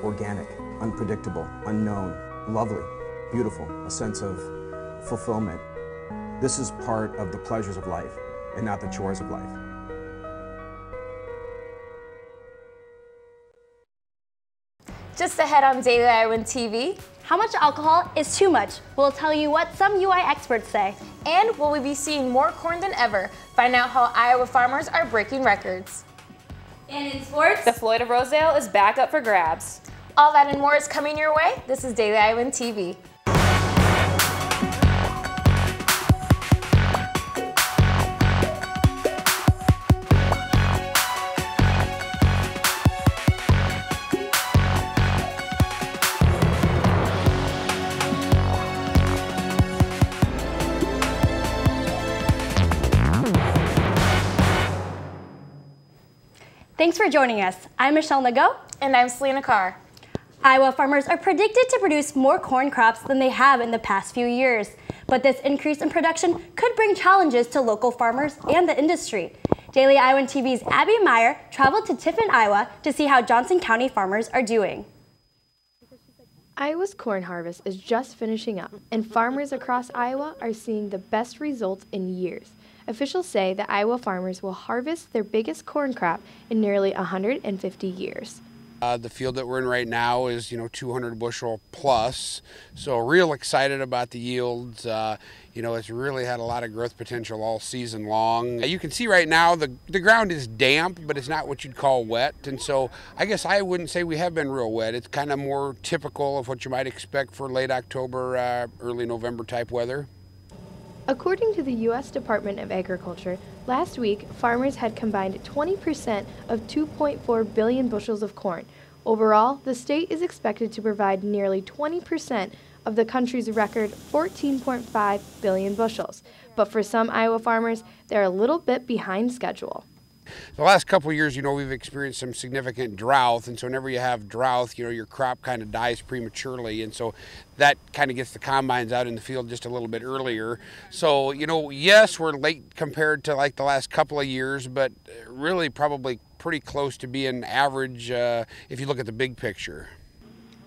organic, unpredictable, unknown, lovely, beautiful, a sense of fulfillment. This is part of the pleasures of life and not the chores of life. Just ahead on Daily Iowan TV. How much alcohol is too much? We'll tell you what some UI experts say. And will we be seeing more corn than ever? Find out how Iowa farmers are breaking records. And in sports, the Floyd of Rosedale is back up for grabs. All that and more is coming your way. This is Daily Iowan TV. Thanks for joining us. I'm Michelle Nago. And I'm Selena Carr. Iowa farmers are predicted to produce more corn crops than they have in the past few years. But this increase in production could bring challenges to local farmers and the industry. Daily Iowan TV's Abby Meyer traveled to Tiffin, Iowa to see how Johnson County farmers are doing. Iowa's corn harvest is just finishing up, and farmers across Iowa are seeing the best results in years. Officials say that Iowa farmers will harvest their biggest corn crop in nearly 150 years. The field that we're in right now is, 200 bushel plus, so real excited about the yields. It's really had a lot of growth potential all season long. You can see right now the ground is damp, but it's not what you'd call wet, and so I guess I wouldn't say we have been real wet. It's kind of more typical of what you might expect for late October, early November type weather. According to the U.S. Department of Agriculture, last week farmers had combined 20% of 2.4 billion bushels of corn. Overall, the state is expected to provide nearly 20% of the country's record 14.5 billion bushels. But for some Iowa farmers, they're a little bit behind schedule. The last couple of years, we've experienced some significant drought, and so whenever you have drought, your crop kind of dies prematurely, and so that kind of gets the combines out in the field just a little bit earlier. So, yes, we're late compared to like the last couple of years, but really probably pretty close to being average if you look at the big picture.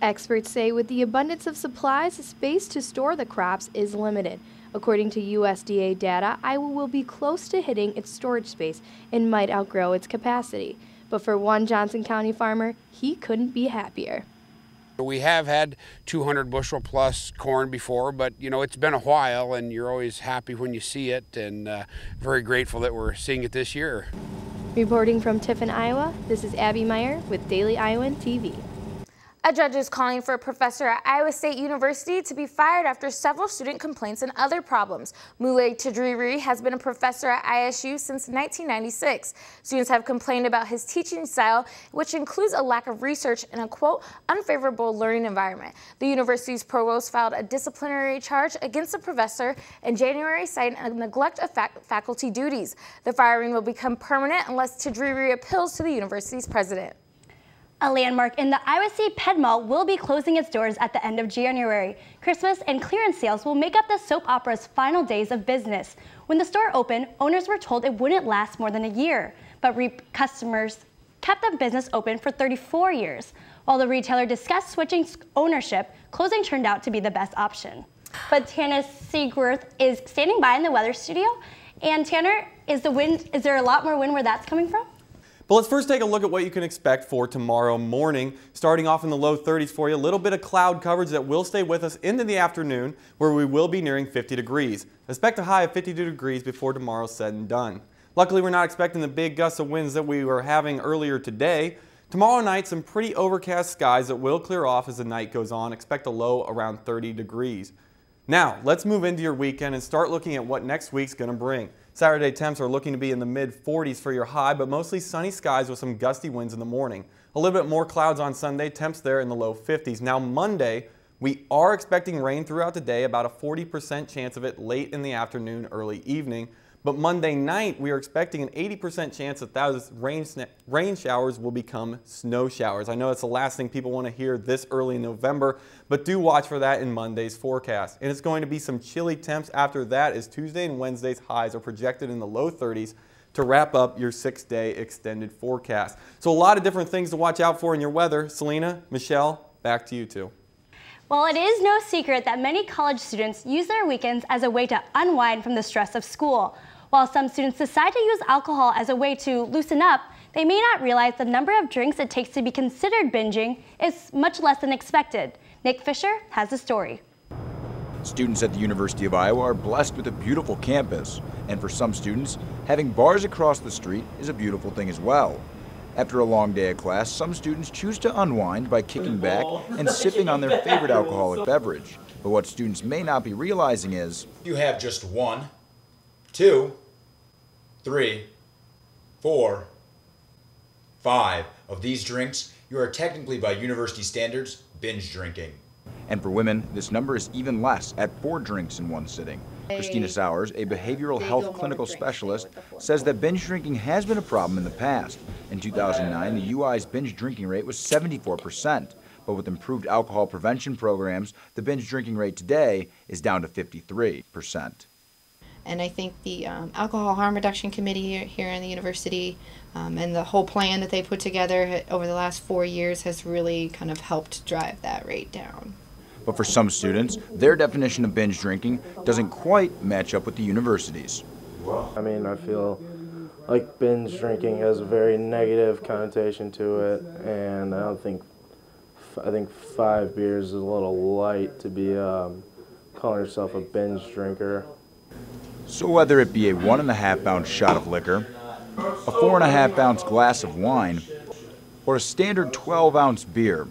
Experts say with the abundance of supplies, space to store the crops is limited. According to USDA data, Iowa will be close to hitting its storage space and might outgrow its capacity. But for one Johnson County farmer, he couldn't be happier. We have had 200 bushel plus corn before, but it's been a while, and you're always happy when you see it, and very grateful that we're seeing it this year. Reporting from Tiffin, Iowa, this is Abby Meyer with Daily Iowan TV. A judge is calling for a professor at Iowa State University to be fired after several student complaints and other problems. Muley Tadriri has been a professor at ISU since 1996. Students have complained about his teaching style, which includes a lack of research and a, quote, unfavorable learning environment. The university's provost filed a disciplinary charge against the professor in January, citing a neglect of faculty duties. The firing will become permanent unless Tadriri appeals to the university's president. A landmark in the Iowa State Ped Mall will be closing its doors at the end of January. Christmas and clearance sales will make up the soap opera's final days of business. When the store opened, owners were told it wouldn't last more than a year, but customers kept the business open for 34 years. While the retailer discussed switching ownership, closing turned out to be the best option. But Tanner Seaworth is standing by in the weather studio. And Tanner, is there a lot more wind where that's coming from? But let's first take a look at what you can expect for tomorrow morning. Starting off in the low 30s for you, a little bit of cloud coverage that will stay with us into the afternoon, where we will be nearing 50 degrees. Expect a high of 52 degrees before tomorrow's said and done. Luckily, we're not expecting the big gusts of winds that we were having earlier today. Tomorrow night, some pretty overcast skies that will clear off as the night goes on. Expect a low around 30 degrees. Now, let's move into your weekend and start looking at what next week's going to bring. Saturday temps are looking to be in the mid-40s for your high, but mostly sunny skies with some gusty winds in the morning. A little bit more clouds on Sunday, temps there in the low 50s. Now Monday, we are expecting rain throughout the day, about a 40% chance of it late in the afternoon, early evening. But Monday night, we are expecting an 80% chance that those rain showers will become snow showers. I know it's the last thing people want to hear this early in November, but do watch for that in Monday's forecast. And it's going to be some chilly temps after that, as Tuesday and Wednesday's highs are projected in the low 30s. to wrap up your 6-day extended forecast. So a lot of different things to watch out for in your weather. Selena, Michelle, back to you two. Well, it is no secret that many college students use their weekends as a way to unwind from the stress of school. While some students decide to use alcohol as a way to loosen up, they may not realize the number of drinks it takes to be considered binging is much less than expected. Nick Fisher has the story. Students at the University of Iowa are blessed with a beautiful campus, and for some students, having bars across the street is a beautiful thing as well. After a long day of class, some students choose to unwind by kicking back and sipping on their favorite alcoholic beverage. But what students may not be realizing is, you have just 1, 2, 3, 4, 5 of these drinks, you are technically, by university standards, binge drinking. and for women, this number is even less at 4 drinks in one sitting. Christina Sowers, a behavioral health clinical specialist, says that binge drinking has been a problem in the past. In 2009, the UI's binge drinking rate was 74%, but with improved alcohol prevention programs, the binge drinking rate today is down to 53%. And I think the Alcohol Harm Reduction Committee here in the university and the whole plan that they put together over the last 4 years has really kind of helped drive that rate down. But for some students, their definition of binge drinking doesn't quite match up with the university's. I mean, I feel like binge drinking has a very negative connotation to it, and I think 5 beers is a little light to be calling yourself a binge drinker. So whether it be a 1.5 ounce shot of liquor, a 4.5 ounce glass of wine, or a standard 12 ounce beer,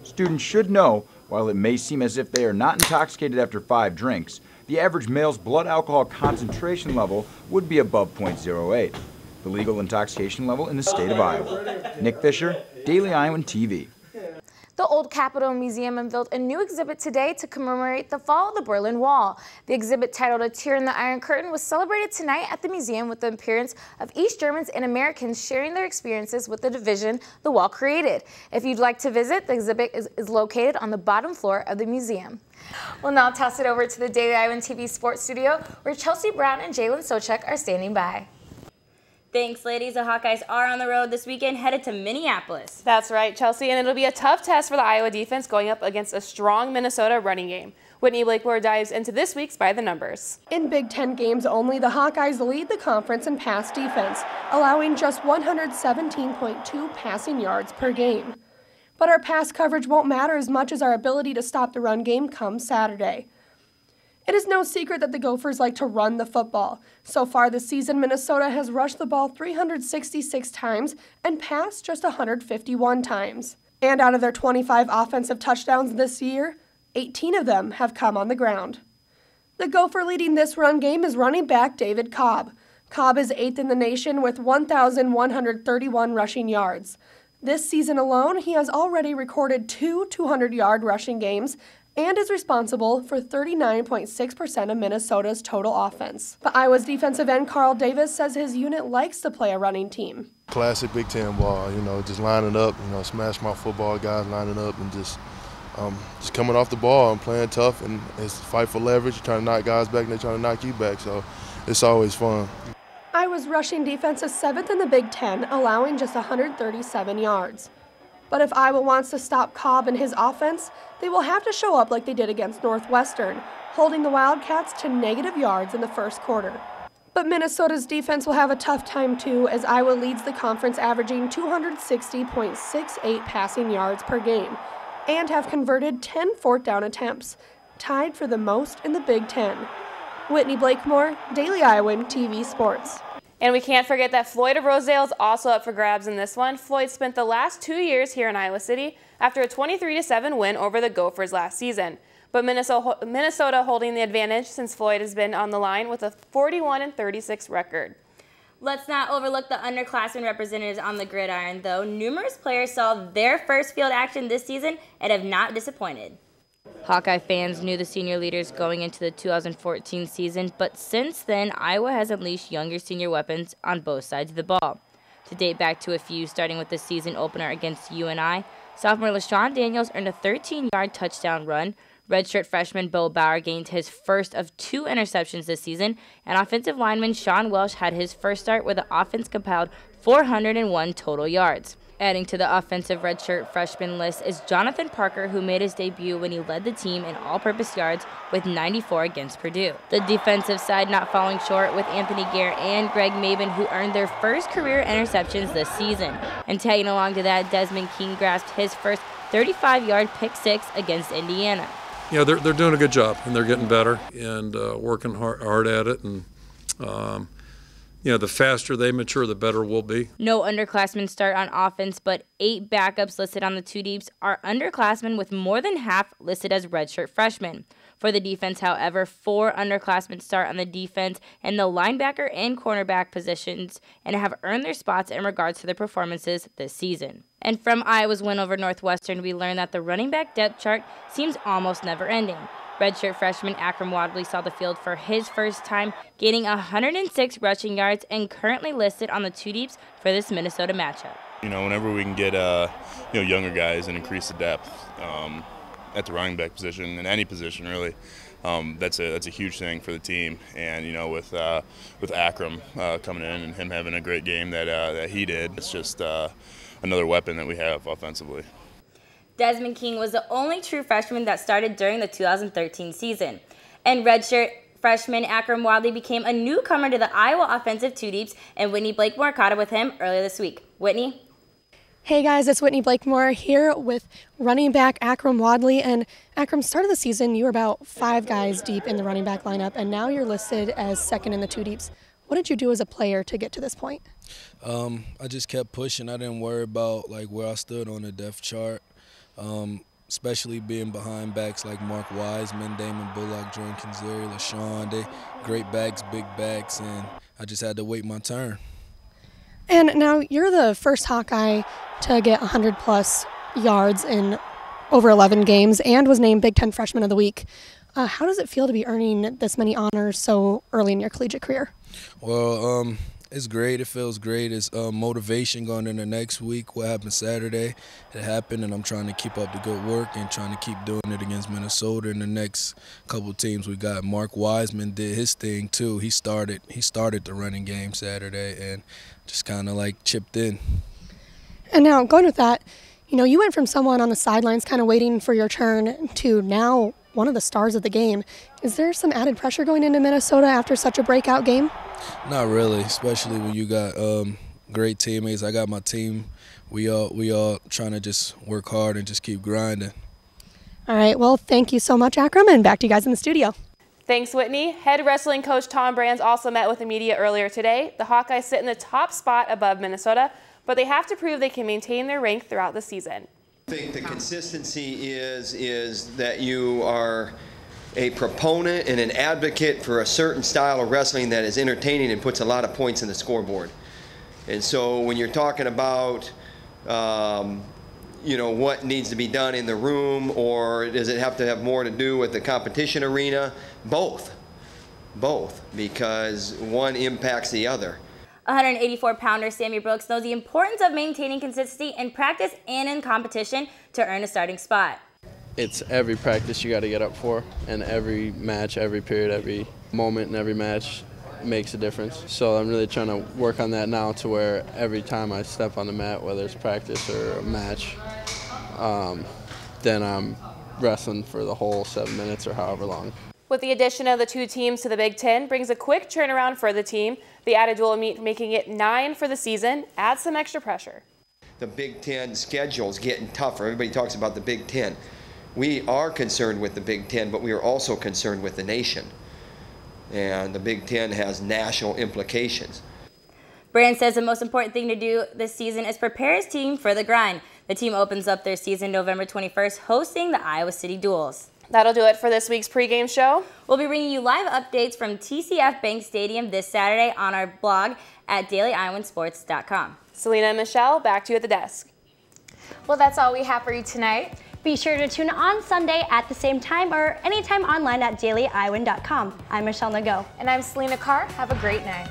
students should know, while it may seem as if they are not intoxicated after 5 drinks, the average male's blood alcohol concentration level would be above 0.08, the legal intoxication level in the state of Iowa. Nick Fisher, Daily Iowan TV. The Old Capitol Museum unveiled a new exhibit today to commemorate the fall of the Berlin Wall. The exhibit, titled A Tear in the Iron Curtain, was celebrated tonight at the museum with the appearance of East Germans and Americans sharing their experiences with the division the wall created. If you'd like to visit, the exhibit is located on the bottom floor of the museum. We'll now toss it over to the Daily Iowan TV Sports Studio, where Chelsea Brown and Jalen Sochek are standing by. Thanks, ladies. The Hawkeyes are on the road this weekend, headed to Minneapolis. That's right, Chelsea, and it'll be a tough test for the Iowa defense going up against a strong Minnesota running game. Whitney Blakemore dives into this week's By the Numbers. In Big Ten games only, the Hawkeyes lead the conference in pass defense, allowing just 117.2 passing yards per game. But our pass coverage won't matter as much as our ability to stop the run game come Saturday. It is no secret that the Gophers like to run the football. So far this season, Minnesota has rushed the ball 366 times and passed just 151 times. And out of their 25 offensive touchdowns this year, 18 of them have come on the ground. The Gopher leading this run game is running back David Cobb. Cobb is 8th in the nation with 1,131 rushing yards. This season alone, he has already recorded 2 200-yard rushing games and is responsible for 39.6% of Minnesota's total offense. But Iowa's defensive end Carl Davis says his unit likes to play a running team. Classic Big Ten ball, just lining up, smash my football guys lining up and just coming off the ball and playing tough, and it's fight for leverage. You're trying to knock guys back and they're trying to knock you back, so it's always fun. Iowa's rushing defense is 7th in the Big Ten, allowing just 137 yards. But if Iowa wants to stop Cobb and his offense, they will have to show up like they did against Northwestern, holding the Wildcats to negative yards in the first quarter. But Minnesota's defense will have a tough time too, as Iowa leads the conference averaging 260.68 passing yards per game and have converted 10 fourth down attempts, tied for the most in the Big Ten. Whitney Blakemore, Daily Iowan TV Sports. And we can't forget that Floyd of Rosedale is also up for grabs in this one. Floyd spent the last 2 years here in Iowa City after a 23-7 win over the Gophers last season. But Minnesota holding the advantage since Floyd has been on the line with a 41-36 record. Let's not overlook the underclassmen representatives on the gridiron, though. Numerous players saw their first field action this season and have not disappointed. Hawkeye fans knew the senior leaders going into the 2014 season, but since then, Iowa has unleashed younger senior weapons on both sides of the ball. To date back to a few, starting with the season opener against UNI, sophomore LaShawn Daniels earned a 13-yard touchdown run, Redshirt freshman Bo Bauer gained his first of 2 interceptions this season, and offensive lineman Sean Welsh had his first start where the offense compiled 401 total yards. Adding to the offensive redshirt freshman list is Jonathan Parker, who made his debut when he led the team in all-purpose yards with 94 against Purdue. The defensive side not falling short with Anthony Gare and Greg Maben, who earned their first career interceptions this season. And tagging along to that, Desmond King grasped his first 35-yard pick six against Indiana. Yeah, they're doing a good job, and they're getting better and working hard at it. And the faster they mature, the better we'll be. No underclassmen start on offense, but 8 backups listed on the 2 deeps are underclassmen, with more than half listed as redshirt freshmen. For the defense, however, 4 underclassmen start on the defense and the linebacker and cornerback positions and have earned their spots in regards to their performances this season. And from Iowa's win over Northwestern, we learned that the running back depth chart seems almost never-ending. Redshirt freshman Akram Wadley saw the field for his first time, gaining 106 rushing yards and currently listed on the 2 deeps for this Minnesota matchup. Whenever we can get younger guys and increase the depth at the running back position, in any position really, that's a huge thing for the team. And with Akram coming in and him having a great game that he did, it's just another weapon that we have offensively. Desmond King was the only true freshman that started during the 2013 season. And redshirt freshman Akram Wadley became a newcomer to the Iowa offensive 2 deeps, and Whitney Blakemore caught up with him earlier this week. Whitney? Hey guys, it's Whitney Blakemore here with running back Akram Wadley. And Akram, start of the season, you were about 5 guys deep in the running back lineup, and now you're listed as second in the 2 deeps. What did you do as a player to get to this point? I just kept pushing. I didn't worry about where I stood on the depth chart. Especially being behind backs like Mark Wiseman, Damon Bullock, Jordan Kinzeri, LaShawn. They great backs, big backs, and I just had to wait my turn. And now you're the first Hawkeye to get 100-plus yards in over 11 games and was named Big Ten Freshman of the Week. How does it feel to be earning this many honors so early in your collegiate career? Well, it's great. It feels great. It's motivation going into next week. What happened Saturday, it happened, and I'm trying to keep up the good work and trying to keep doing it against Minnesota. And the next couple teams we got, Mark Wiseman did his thing too. He started the running game Saturday and just kind of chipped in. And now going with that, you went from someone on the sidelines kind of waiting for your turn to now one of the stars of the game. Is there some added pressure going into Minnesota after such a breakout game? Not really, especially when you got great teammates. I got my team. We all trying to just work hard and just keep grinding. All right, well, thank you so much, Akram, and back to you guys in the studio. Thanks, Whitney. Head wrestling coach Tom Brands also met with the media earlier today. The Hawkeyes sit in the top spot above Minnesota, but they have to prove they can maintain their rank throughout the season. I think the consistency is that you are a proponent and an advocate for a certain style of wrestling that is entertaining and puts a lot of points in the scoreboard. And so when you're talking about what needs to be done in the room, or does it have to have more to do with the competition arena? Both, because one impacts the other. 184-pounder Sammy Brooks knows the importance of maintaining consistency in practice and in competition to earn a starting spot. It's every practice you got to get up for, and every match, every period, every moment in every match makes a difference. So I'm really trying to work on that now to where every time I step on the mat, whether it's practice or a match, then I'm wrestling for the whole 7 minutes or however long. With the addition of the 2 teams to the Big Ten brings a quick turnaround for the team. The added dual meet, making it 9 for the season, adds some extra pressure. The Big Ten schedule is getting tougher. Everybody talks about the Big Ten. We are concerned with the Big Ten, but we are also concerned with the nation. And the Big Ten has national implications. Brand says the most important thing to do this season is prepare his team for the grind. The team opens up their season November 21st, hosting the Iowa City Duels. That'll do it for this week's pregame show. We'll be bringing you live updates from TCF Bank Stadium this Saturday on our blog at dailyiowansports.com. Selena and Michelle, back to you at the desk. Well, that's all we have for you tonight. Be sure to tune on Sunday at the same time or anytime online at dailyiowan.com. I'm Michelle Nago. And I'm Selena Carr. Have a great night.